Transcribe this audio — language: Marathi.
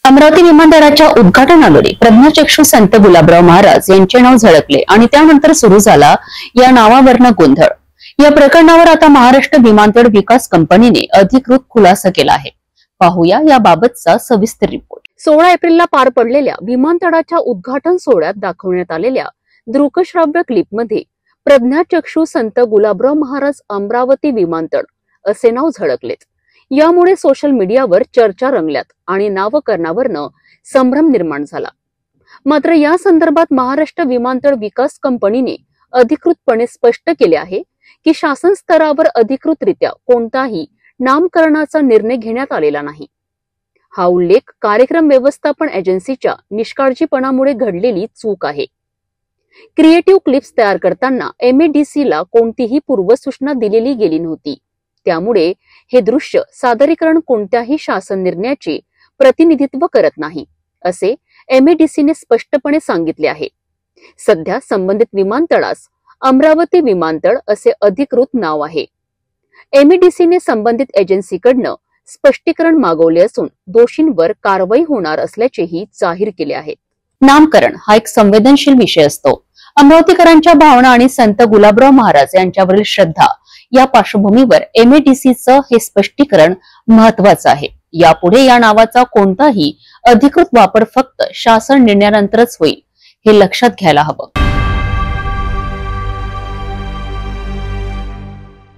अमरावती विमानतळाच्या उद्घाटनावेळी प्रज्ञाचक्षू संत गुलाबराव महाराज यांचे नाव झळकले आणि त्यानंतर सुरू झाला या नावावरनं गोंधळ। या प्रकरणावर आता महाराष्ट्र विमानतळ विकास कंपनीने अधिकृत खुलासा केला आहे। पाहूया याबाबतचा सविस्तर रिपोर्ट। 16 एप्रिलला पार पडलेल्या विमानतळाच्या उद्घाटन सोहळ्यात दाखवण्यात आलेल्या दृकश्राव्य क्लिपमध्ये प्रज्ञाचक्षू संत गुलाबराव महाराज अमरावती विमानतळ असे नाव झळकलेत। यामुळे सोशल मीडियावर चर्चा रंगल्यात आणि नामकरणावरनं संभ्रम निर्माण झाला। मात्र या संदर्भात महाराष्ट्र विमानतळ विकास कंपनीने अधिकृतपणे स्पष्ट केले आहे की शासन स्तरावर अधिकृतरित्या कोणताही नामकरणाचा निर्णय घेण्यात आलेला नाही। हा उल्लेख कार्यक्रम व्यवस्थापन एजन्सीच्या निष्काळजीपणामुळे घडलेली चूक आहे। क्रिएटिव्ह क्लिप्स तयार करताना MADC ला कोणतीही पूर्वसूचना दिलेली गेली नव्हती। त्यामुळे हे दृश्य सादरीकरण कोणत्याही शासन निर्णयाचे प्रतिनिधित्व करत नाही, असे MADC ने स्पष्टपणे सांगितले आहे। सध्या संबंधित विमानतळास अमरावती विमानतळ असे अधिकृत नाव आहे। MADC ने संबंधित एजन्सीकडनं स्पष्टीकरण मागवले असून दोषींवर कारवाई होणार असल्याचेही जाहीर केले आहे। नामकरण हा एक संवेदनशील विषय असतो। अमरावतीकरांच्या भावना आणि संत गुलाबराव महाराज यांच्यावरील श्रद्धा या पार्श्वभूमीवर MADCचं हे स्पष्टीकरण महत्वाचं आहे। यापुढे या नावाचा कोणताही अधिकृत वापर फक्त शासन निर्णयानंतरच होईल, हे लक्षात घ्यायला हवं।